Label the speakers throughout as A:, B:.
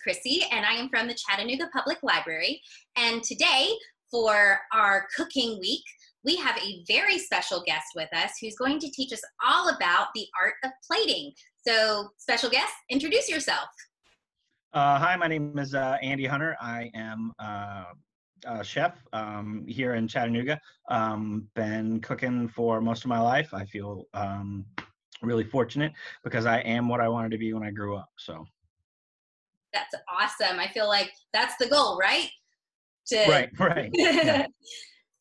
A: Chrissy, and I am from the Chattanooga Public Library. And today, for our cooking week, we have a very special guest with us who's going to teach us all about the art of plating. So, special guest, introduce yourself.
B: Hi, my name is Andy Hunter. I am a chef here in Chattanooga. Been cooking for most of my life. I feel really fortunate because I am what I wanted to be when I grew up. So
A: that's awesome. I feel like that's the goal, right?
B: Right. Yeah.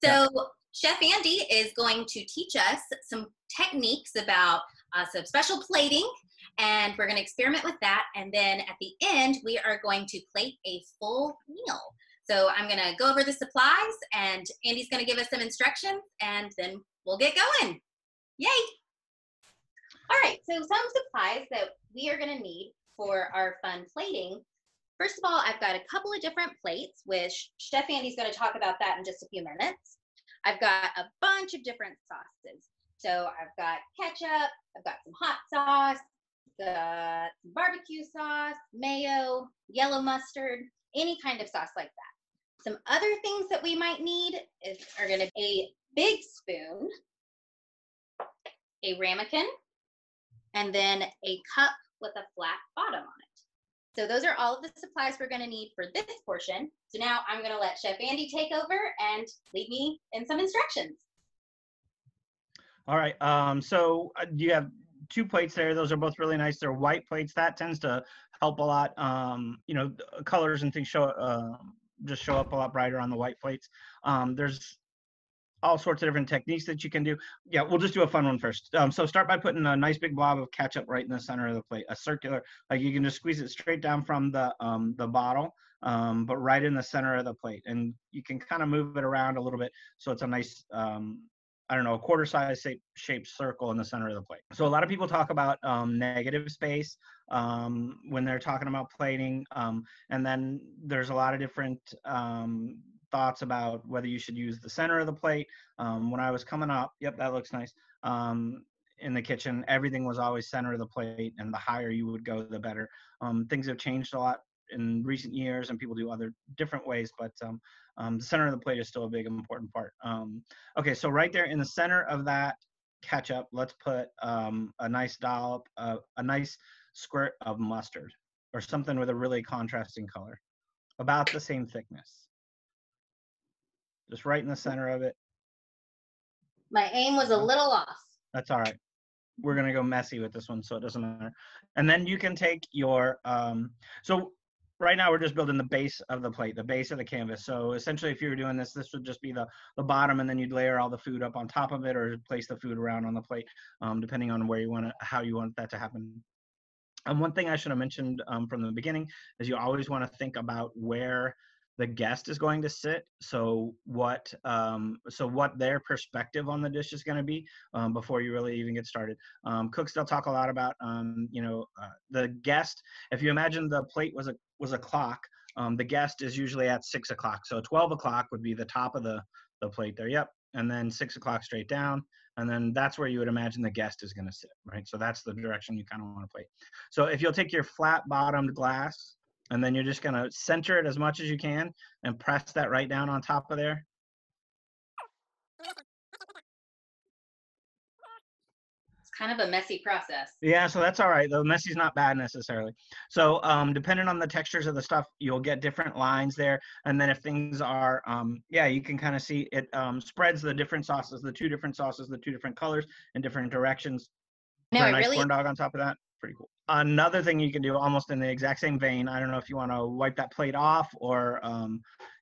A: So
B: yeah.
A: Chef Andy is going to teach us some techniques about some special plating, and we're going to experiment with that. And then at the end, we are going to plate a full meal. So I'm going to go over the supplies, and Andy's going to give us some instructions, and then we'll get going. Yay! All right, so some supplies that we are going to need for our fun plating. First of all, I've got a couple of different plates, which Chef Andy's going to talk about that in just a few minutes. I've got a bunch of different sauces. So I've got ketchup, I've got some hot sauce, got some barbecue sauce, mayo, yellow mustard, any kind of sauce like that. Some other things that we might need are going to be a big spoon, a ramekin, and then a cup with a flat bottom on it. So those are all of the supplies we're going to need for this portion. So now I'm going to let Chef Andy take over and lead me in some instructions.
B: All right. So you have two plates there. Those are both really nice. They're white plates. That tends to help a lot. Colors and things just show up a lot brighter on the white plates. There's all sorts of different techniques that you can do. Yeah, we'll just do a fun one first. So start by putting a nice big blob of ketchup right in the center of the plate, a circular, like you can just squeeze it straight down from the bottle, but right in the center of the plate. And you can kind of move it around a little bit so it's a nice, a quarter size shaped circle in the center of the plate. So a lot of people talk about negative space when they're talking about plating. And then there's a lot of different thoughts about whether you should use the center of the plate. When I was coming up, yep, that looks nice. In the kitchen, everything was always center of the plate, and the higher you would go, the better. Things have changed a lot in recent years, and people do other different ways, but the center of the plate is still a big important part. Okay, so right there in the center of that ketchup, let's put a nice dollop, a nice squirt of mustard, or something with a really contrasting color, about the same thickness. Just right in the center of it.
A: My aim was a little off.
B: That's all right. We're going to go messy with this one, so it doesn't matter. And then you can take your, so right now we're just building the base of the plate, the base of the canvas. So essentially, if you were doing this, this would just be the bottom, and then you'd layer all the food up on top of it, or place the food around on the plate, depending on where you want it, how you want that to happen. And one thing I should have mentioned from the beginning is you always want to think about where the guest is going to sit. So what their perspective on the dish is going to be before you really even get started. Cooks, they'll talk a lot about the guest. If you imagine the plate was a clock, the guest is usually at 6 o'clock. So 12 o'clock would be the top of the plate there. Yep. And then 6 o'clock straight down. And then that's where you would imagine the guest is going to sit, right? So that's the direction you kind of want to plate. So if you'll take your flat bottomed glass, and then you're just going to center it as much as you can and press that right down on top of there.
A: It's kind of a messy process.
B: Yeah, so that's all right. The messy's not bad necessarily. So depending on the textures of the stuff, you'll get different lines there. And then if things are, you can kind of see it spreads the different sauces, the two different colors in different directions.
A: No,
B: Put a nice corn dog on top of that. Pretty cool. Another thing you can do, almost in the exact same vein, I don't know if you want to wipe that plate off, or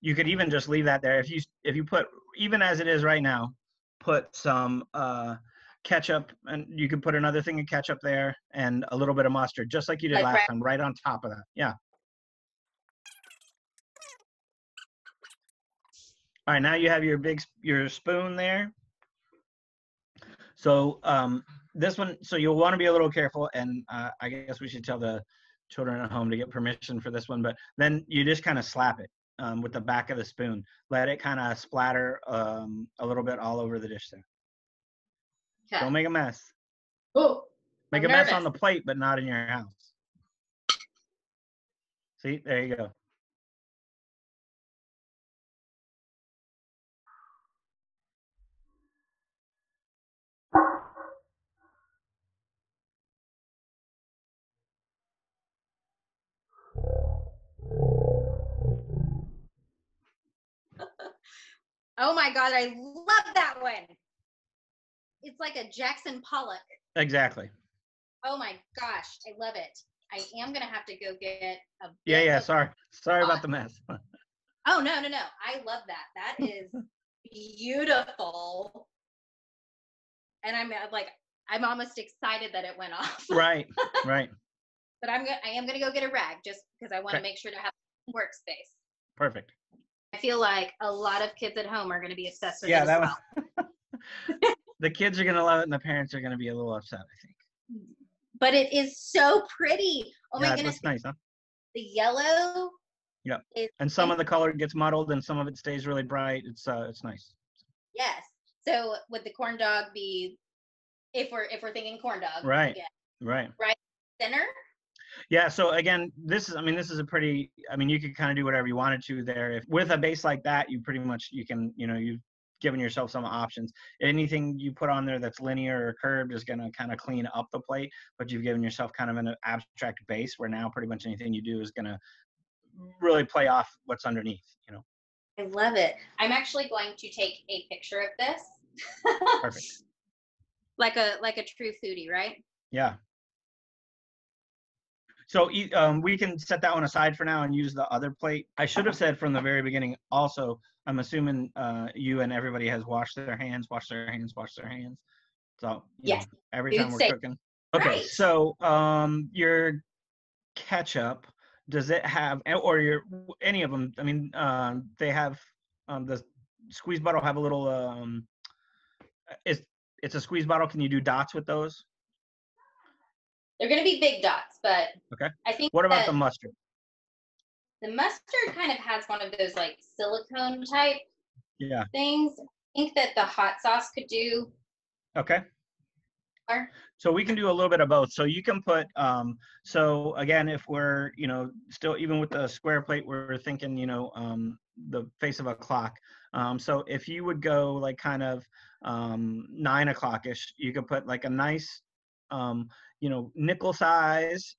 B: you could even just leave that there. If you put, even as it is right now, put some ketchup, and you could put another thing of ketchup there and a little bit of mustard, just like you did last time, right on top of that. Yeah. All right, now you have your spoon there. So this one, so you'll want to be a little careful, and I guess we should tell the children at home to get permission for this one, but then you just kind of slap it with the back of the spoon. Let it kind of splatter a little bit all over the dish there. Okay. Don't make a mess.
A: Oh,
B: make a mess on the plate, but not in your house. See, there you go.
A: Oh my God, I love that one. It's like a Jackson Pollock.
B: Exactly.
A: Oh my gosh, I love it. I am gonna have to go get a
B: Yeah,
A: bit
B: yeah.
A: of
B: Sorry about
A: sauce.
B: the mess.
A: Oh no, no, no. I love that. That is beautiful. And I'm almost excited that it went off.
B: Right, right.
A: But I am gonna go get a rag just because I want to
B: Okay,
A: make sure to have workspace.
B: perfect.
A: I feel like a lot of kids at home are gonna be obsessed with it
B: Yeah,
A: as
B: that
A: well.
B: one. The kids are gonna love it, and the parents are gonna be a little upset, I think.
A: But it is so pretty. Oh my
B: Yeah, it
A: goodness.
B: looks nice, huh?
A: The yellow
B: Yeah.
A: is
B: And some of the color gets muddled, and some of it stays really bright. It's nice.
A: yes. So would the corn dog be if we're thinking corn dog
B: Right,
A: again,
B: right.
A: right center?
B: Yeah. So again, this is a pretty. I mean, you could kind of do whatever you wanted to there. If with a base like that, you pretty much you can. You've given yourself some options. Anything you put on there that's linear or curved is going to kind of clean up the plate, but you've given yourself kind of an abstract base where now pretty much anything you do is going to really play off what's underneath.
A: I love it. I'm actually going to take a picture of this.
B: Perfect.
A: like a true foodie, right?
B: Yeah. So we can set that one aside for now and use the other plate. I should have said from the very beginning also, I'm assuming you and everybody has washed their hands, washed their hands, washed their hands. So,
A: Yes.
B: every
A: Food
B: time we're
A: safe.
B: cooking. Okay,
A: Right.
B: so your ketchup, does it have, or any of them, I mean, they have, the squeeze bottle have a little, it's a squeeze bottle. Can you do dots with those?
A: They're going to be big dots, but
B: Okay.
A: I think
B: What about
A: that
B: the mustard?
A: the mustard kind of has one of those like silicone type
B: Yeah.
A: things. I think that the hot sauce could do.
B: Okay.
A: Or,
B: So we can do a little bit of both. So you can put, so again, if we're, still even with the square plate, we're thinking, the face of a clock. So if you would go like kind of 9 o'clock-ish, you could put like a nice, nickel size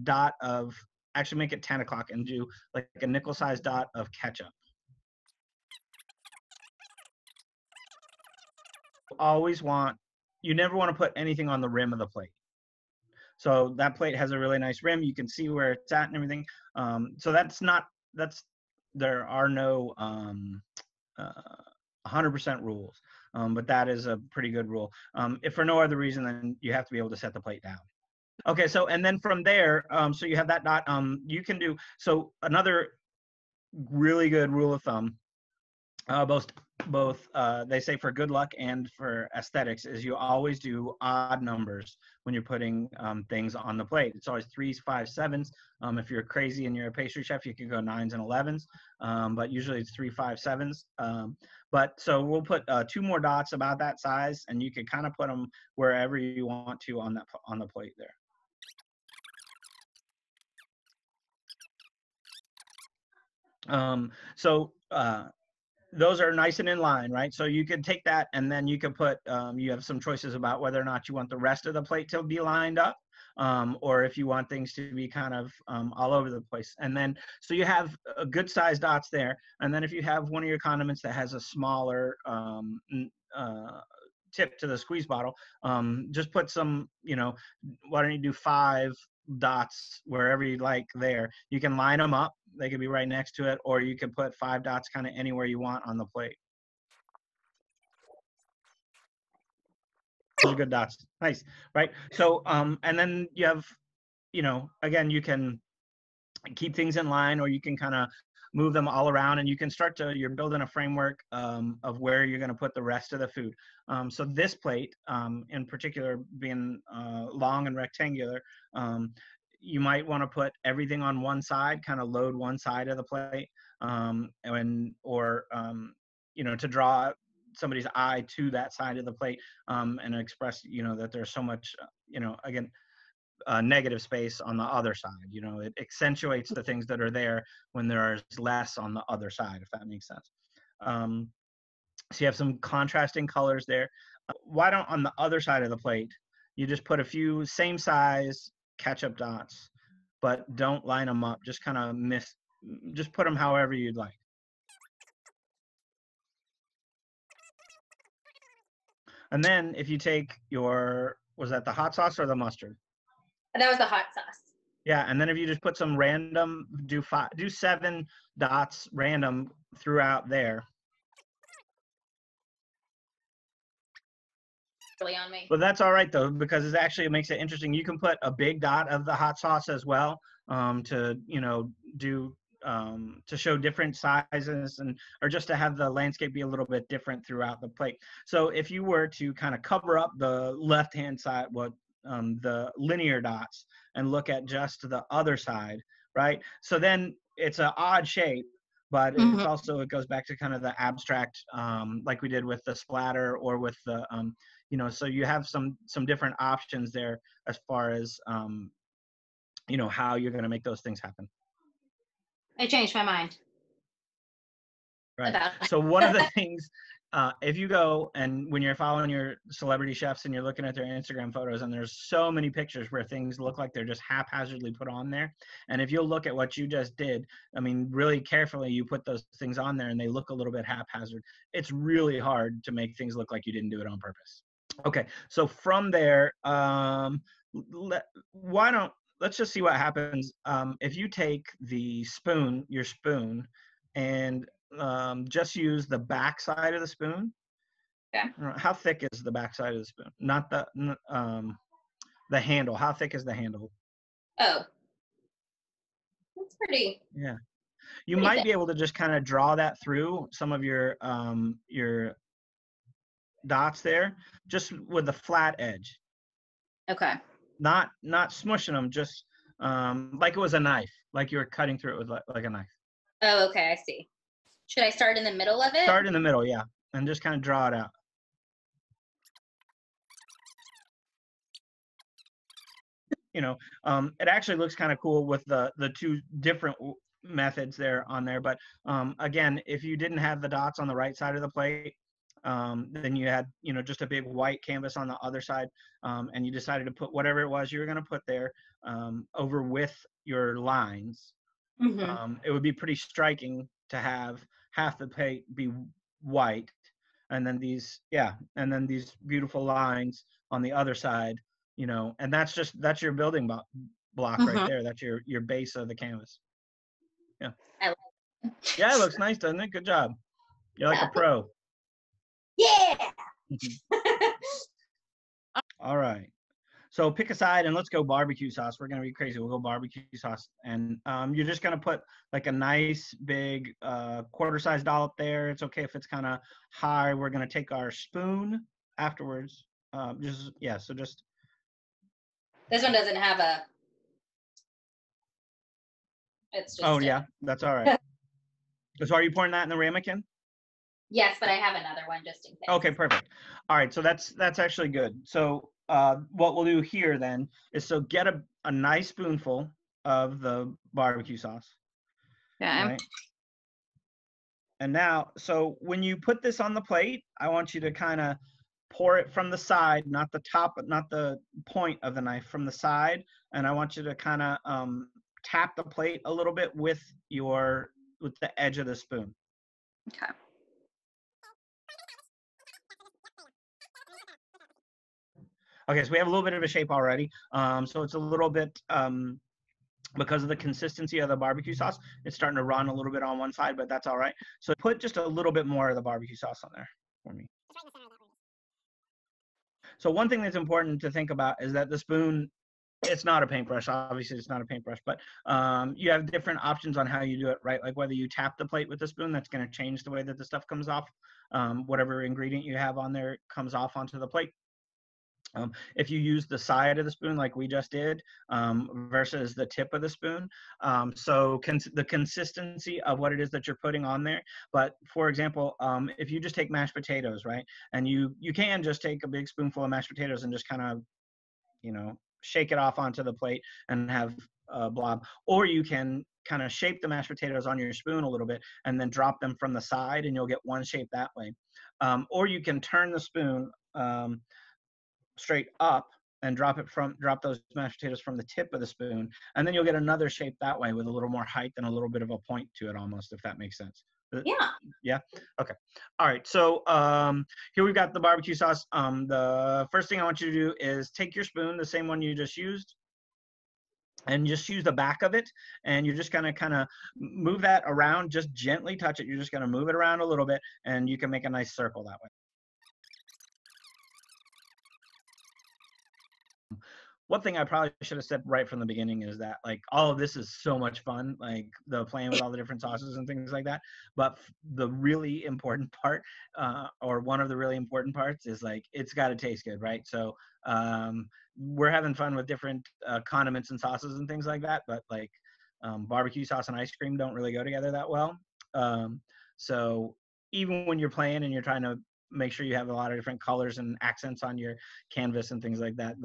B: dot of, actually make it 10 o'clock and do like a nickel size dot of ketchup. You never want to put anything on the rim of the plate. So that plate has a really nice rim. You can see where it's at and everything. So there are no 100% rules, but that is a pretty good rule. If for no other reason, then you have to be able to set the plate down. Okay, so and then from there, so you have that dot. You can do, so another really good rule of thumb, both they say for good luck and for aesthetics, is you always do odd numbers when you're putting things on the plate. It's always 3s, 5s, 7s. If you're crazy and you're a pastry chef, you can go 9s and 11s, but usually it's 3, 5, 7s. But so we'll put 2 more dots about that size, and you can kind of put them wherever you want to on the plate there. So those are nice and in line, right? So you can take that, and then you can put, you have some choices about whether or not you want the rest of the plate to be lined up, or if you want things to be kind of all over the place. And then, so you have a good sized dots there. And then if you have one of your condiments that has a smaller tip to the squeeze bottle, just put some, why don't you do 5 dots wherever you like there. You can line them up. They could be right next to it, or you can put 5 dots kind of anywhere you want on the plate. Those are good dots. Nice, right? So, and then you have, again, you can keep things in line, or you can kind of move them all around, and you can you're building a framework of where you're going to put the rest of the food. So this plate, in particular, being long and rectangular, you might want to put everything on one side, kind of load one side of the plate, to draw somebody's eye to that side of the plate, and express, that there's so much, again, negative space on the other side. You know, it accentuates the things that are there when there's less on the other side, if that makes sense. So you have some contrasting colors there. Why don't on the other side of the plate, you just put a few same size ketchup dots, but don't line them up. Just kind of just put them however you'd like. And then if you take your, was that the hot sauce or the mustard?
A: That was the hot sauce.
B: Yeah, and then if you just put some random, do 7 dots random throughout there.
A: Really on me.
B: But that's all right though, because it makes it interesting. You can put a big dot of the hot sauce as well, to, you know, do to show different sizes, and or just to have the landscape be a little bit different throughout the plate. So if you were to kind of cover up the left hand side, the linear dots, and look at just the other side, right? So then it's an odd shape, but it's also, it goes back to kind of the abstract, like we did with the splatter or with the you know, so you have some different options there as far as you know, how you're going to make those things happen.
A: I changed my mind.
B: Right. So one of the things, if you go and when you're following your celebrity chefs and you're looking at their Instagram photos, and there's so many pictures where things look like they're just haphazardly put on there. And if you'll look at what you just did, I mean, really carefully, you put those things on there and they look a little bit haphazard. It's really hard to make things look like you didn't do it on purpose. Okay. So from there, let's just see what happens. If you take your spoon, and just use the back side of the spoon.
A: Okay.
B: How thick is the back side of the spoon? Not the handle. How thick is the handle?
A: Oh, that's pretty.
B: Yeah. You might be able to just kind of draw that through some of your dots there, just with a flat edge.
A: Okay.
B: Not smushing them, just like it was a knife, like you were cutting through it with like a knife.
A: Oh, okay, I see. Should I start in the middle of it?
B: Start in the middle, yeah, and just kind of draw it out. You know, it actually looks kind of cool with the 2 different methods there on there. But again, if you didn't have the dots on the right side of the plate, then you had, you know, just a big white canvas on the other side, and you decided to put whatever it was you were going to put there over with your lines. It would be pretty striking to have half the plate be white, and then these beautiful lines on the other side, you know, and that's your building block right there. That's your base of the canvas. Yeah.
A: I like it.
B: Yeah, it looks nice, doesn't it? Good job. You're like a pro.
A: Yeah.
B: All right. So pick a side and let's go barbecue sauce. We're going to be crazy. We'll go barbecue sauce. And you're just going to put like a nice big quarter-size dollop there. It's okay if it's kind of high. We're going to take our spoon afterwards. So just.
A: This one doesn't have a. It's just.
B: Oh, yeah. That's all right. So are you pouring that in the ramekin?
A: Yes, but I have another one just in case.
B: Okay, perfect. All right. So that's actually good. So what we'll do here then is get a nice spoonful of the barbecue sauce.
A: Yeah.
B: Right? And now, so when you put this on the plate, I want you to kind of pour it from the side, not the top, not the point of the knife, from the side. And I want you to kind of tap the plate a little bit with the edge of the spoon.
A: Okay.
B: Okay, so we have a little bit of a shape already. So it's a little bit, because of the consistency of the barbecue sauce, it's starting to run a little bit on one side, but that's all right. So put just a little bit more of the barbecue sauce on there for me. So one thing that's important to think about is that the spoon, it's not a paintbrush. Obviously, it's not a paintbrush, but you have different options on how you do it, right? Like whether you tap the plate with the spoon, that's going to change the way that the stuff comes off. Whatever ingredient you have on there comes off onto the plate. If you use the side of the spoon like we just did versus the tip of the spoon, the consistency of what it is that you're putting on there. But for example, if you just take mashed potatoes, right, and you can just take a big spoonful of mashed potatoes and just kind of, you know, shake it off onto the plate and have a blob. Or you can kind of shape the mashed potatoes on your spoon a little bit and then drop them from the side, and you'll get one shape that way. Or you can turn the spoon straight up and drop those mashed potatoes from the tip of the spoon, and then you'll get another shape that way with a little more height and a little bit of a point to it almost, if that makes sense.
A: Yeah.
B: Yeah. Okay. All right. So here we've got the barbecue sauce. The first thing I want you to do is take your spoon, the same one you just used, and just use the back of it, and you're just gonna kind of move that around, just gently touch it. You're just gonna move it around a little bit, and you can make a nice circle that way. One thing I probably should have said right from the beginning is that, like, all of this is so much fun, like the playing with all the different sauces and things like that. But the really important part, or one of the really important parts, is like it's got to taste good, right? So we're having fun with different condiments and sauces and things like that. But like barbecue sauce and ice cream don't really go together that well. So even when you're playing and you're trying to make sure you have a lot of different colors and accents on your canvas and things like that,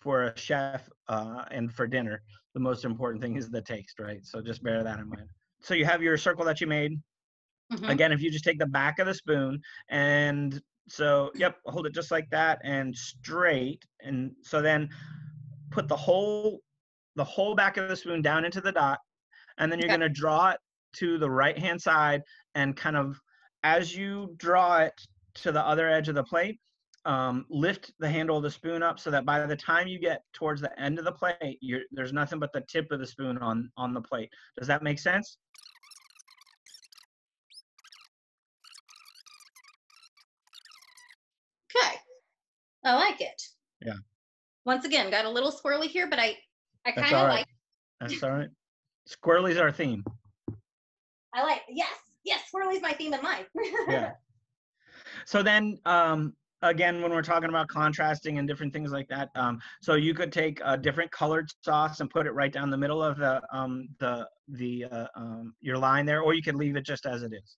B: for a chef and for dinner, the most important thing is the taste, right? So just bear that in mind. So you have your circle that you made. Again, if you just take the back of the spoon and so, yep, hold it just like that and straight. And so then put the whole back of the spoon down into the dot, and then you're going to draw it to the right-hand side, and kind of as you draw it to the other edge of the plate, lift the handle of the spoon up so that by the time you get towards the end of the plate, there's nothing but the tip of the spoon on the plate. Does that make sense?
A: Okay. I like it.
B: Yeah.
A: Once again, got a little squirrely here, but I kind of like.
B: That's all right. Squirrely's our theme.
A: I like, yes, squirrely's my theme in life.
B: Yeah. So then, again, when we're talking about contrasting and different things like that, so you could take a different colored sauce and put it right down the middle of your line there, or you could leave it just as it is.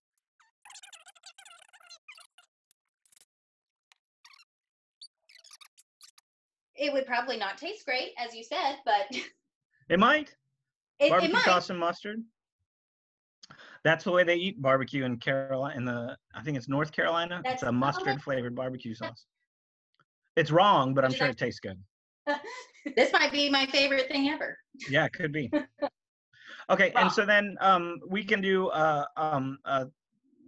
A: It would probably not taste great, as you said, but
B: it might. Barbecue
A: might.
B: sauce and mustard. That's the way they eat barbecue in Carolina. I think it's North Carolina. It's a mustard flavored barbecue sauce. It's wrong, but I'm sure it tastes good.
A: This might be my favorite thing ever.
B: Yeah, it could be. Okay, and so then we can do a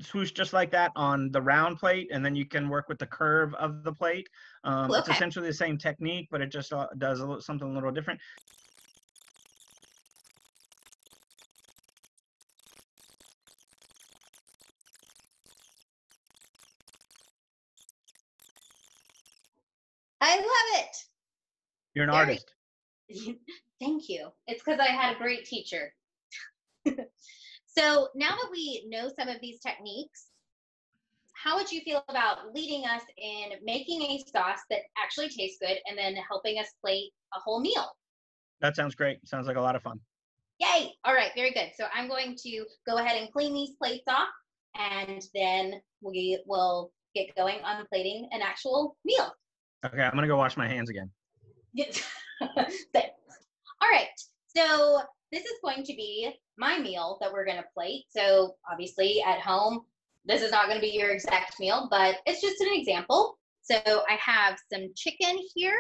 B: swoosh just like that on the round plate, and then you can work with the curve of the plate. It's essentially the same technique, but it just does something a little different.
A: I love it.
B: You're an artist.
A: Thank you. It's because I had a great teacher. So now that we know some of these techniques, how would you feel about leading us in making a sauce that actually tastes good and then helping us plate a whole meal?
B: That sounds great. Sounds like a lot of fun.
A: Yay! All right, very good. So I'm going to go ahead and clean these plates off, and then we will get going on plating an actual meal.
B: Okay, I'm gonna go wash my hands again.
A: Yes. All right, so this is going to be my meal that we're gonna plate. So obviously at home, this is not gonna be your exact meal, but it's just an example. So I have some chicken here.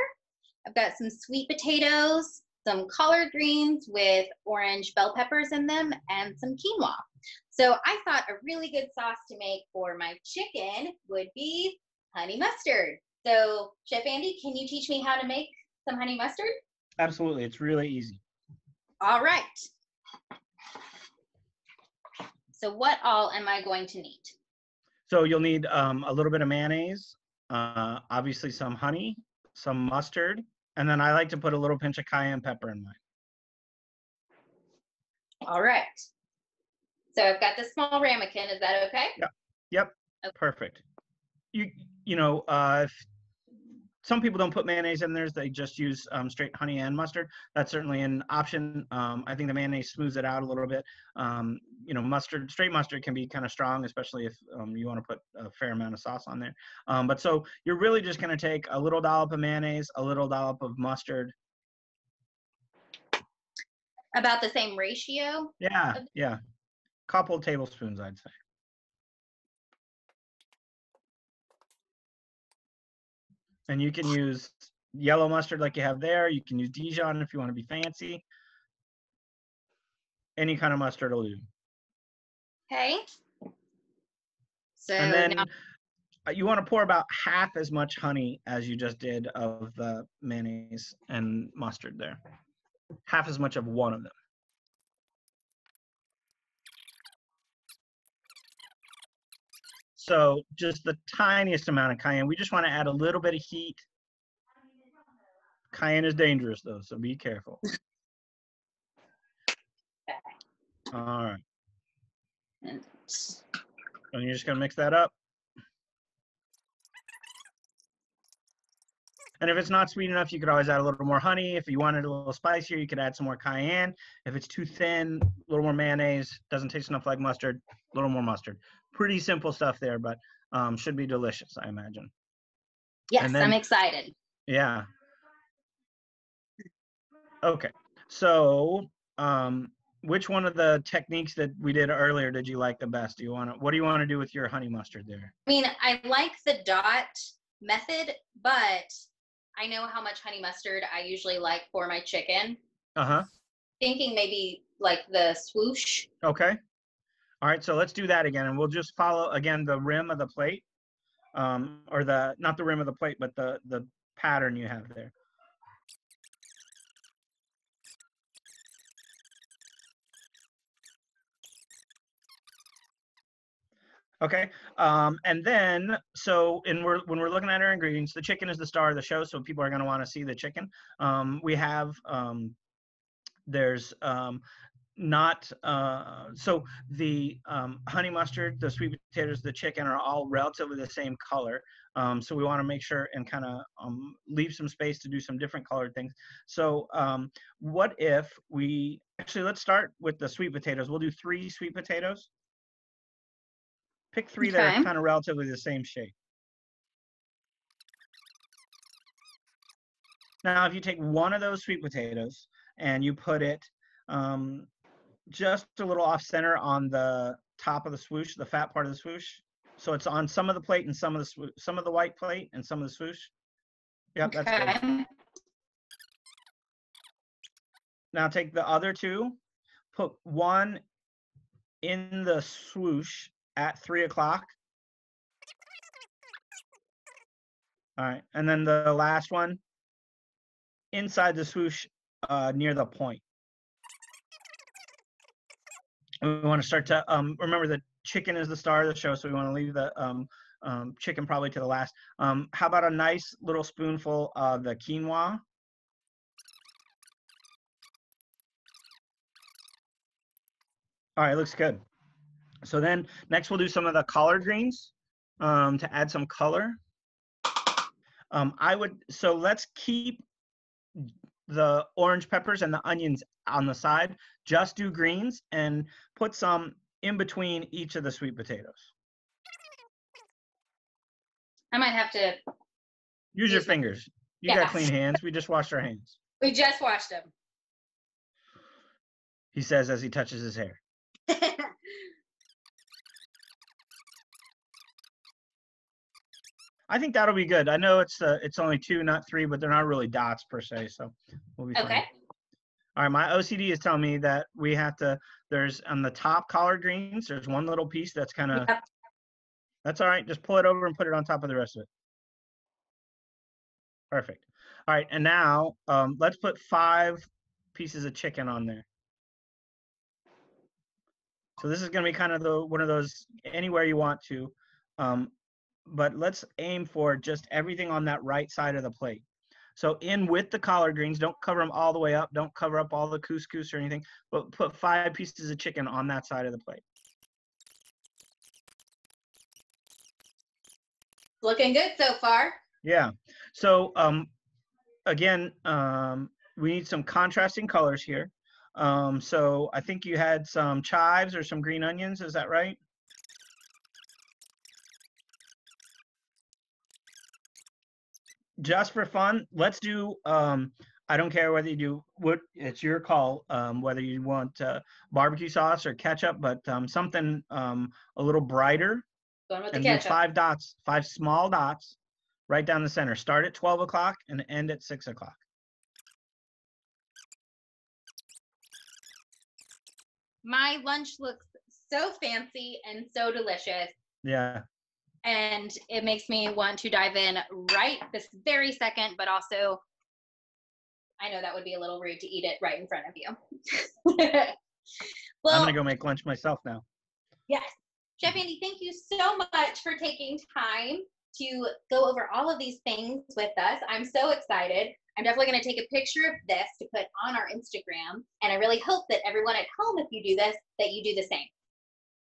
A: I've got some sweet potatoes, some collard greens with orange bell peppers in them, and some quinoa. So I thought a really good sauce to make for my chicken would be honey mustard. So Chef Andy, can you teach me how to make some honey mustard?
B: Absolutely, it's really easy.
A: All right. So what all am I going to need?
B: So you'll need a little bit of mayonnaise, obviously some honey, some mustard, and then I like to put a little pinch of cayenne pepper in mine.
A: All right. So I've got the small ramekin. Is that okay?
B: Yep. Okay. Perfect. You know, some people don't put mayonnaise in theirs. They just use straight honey and mustard. That's certainly an option. I think the mayonnaise smooths it out a little bit. You know, mustard, straight mustard can be kind of strong, especially if you want to put a fair amount of sauce on there. But so you're really just going to take a little dollop of mayonnaise, a little dollop of mustard.
A: About the same ratio?
B: Yeah, yeah. Couple tablespoons, I'd say. And you can use yellow mustard like you have there. You can use Dijon if you want to be fancy. Any kind of mustard will do.
A: Okay. So
B: And then
A: now,
B: you want to pour about half as much honey as you just did of the mayonnaise and mustard there. Half as much of one of them. So just the tiniest amount of cayenne. We just want to add a little bit of heat. Cayenne is dangerous though, so be careful. All right. And you're just gonna mix that up. And if it's not sweet enough, you could always add a little more honey. If you want it a little spicier, you could add some more cayenne. If it's too thin, a little more mayonnaise. Doesn't taste enough like mustard, a little more mustard. Pretty simple stuff there, but should be delicious, I imagine.
A: Yes, then, I'm excited.
B: Yeah. Okay. So which one of the techniques that we did earlier did you like the best? What do you want to do with your honey mustard there?
A: I mean, I like the dot method, but I know how much honey mustard I usually like for my chicken. Thinking maybe like the swoosh.
B: Okay. All right, so let's do that again, and we'll just follow again the rim of the plate, or not the rim of the plate, but the pattern you have there. Okay, and then when we're looking at our ingredients, the chicken is the star of the show, so people are going to want to see the chicken. We have there's not so the honey mustard, the sweet potatoes, the chicken are all relatively the same color. So we want to make sure and kind of leave some space to do some different colored things. So what if we let's start with the sweet potatoes. We'll do 3 sweet potatoes. Pick 3 that are kind of relatively the same shape. Now, if you take one of those sweet potatoes and you put it just a little off center on the top of the swoosh, the fat part of the swoosh, so it's on some of the plate and some of the white plate and some of the swoosh. Yep, that's good. Now take the other 2, put one in the swoosh at 3 o'clock. All right, and then the last one inside the swoosh near the point. We want to start to remember the chicken is the star of the show, so we want to leave the chicken probably to the last. How about a nice little spoonful of the quinoa? All right, looks good. So then next we'll do some of the collard greens to add some color. So let's keep the orange peppers and the onions on the side. Just do greens and put some in between each of the sweet potatoes.
A: I might have to
B: use your fingers. You got clean hands. We just washed our hands.
A: We just washed them.
B: He says as he touches his hair. I think that'll be good. I know it's only 2, not 3, but they're not really dots per se, so we'll be fine.
A: Okay.
B: All right, my OCD is telling me that we have to. There's on the top collard greens. There's one little piece that's kind of. Yep. That's all right. Just pull it over and put it on top of the rest of it. Perfect. All right, and now let's put 5 pieces of chicken on there. So this is going to be kind of one of those anywhere you want to. But let's aim for just everything on that right side of the plate. So in with the collard greens, don't cover them all the way up. Don't cover up all the couscous or anything, but put 5 pieces of chicken on that side of the plate.
A: Looking good so far.
B: Yeah. So again, we need some contrasting colors here. So I think you had some chives or some green onions. Is that right? Just for fun, let's do. I don't care whether you do what. It's your call. Whether you want barbecue sauce or ketchup, but something a little brighter.
A: Going with the
B: And do
A: ketchup.
B: 5 dots, 5 small dots, right down the center. Start at 12 o'clock and end at 6 o'clock.
A: My lunch looks so fancy and so delicious.
B: Yeah.
A: And it makes me want to dive in right this very second, but also I know that would be a little rude to eat it right in front of you. Well,
B: I'm going to go make lunch myself now.
A: yes. Chef Andy, thank you so much for taking time to go over all of these things with us. I'm so excited. I'm definitely going to take a picture of this to put on our Instagram. And I really hope that everyone at home, if you do this, that you do the same.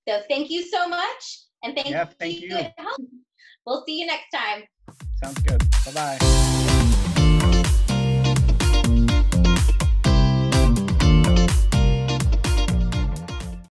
A: So thank you so much. And thank you at home. We'll see you next time.
B: Sounds good. Bye-bye.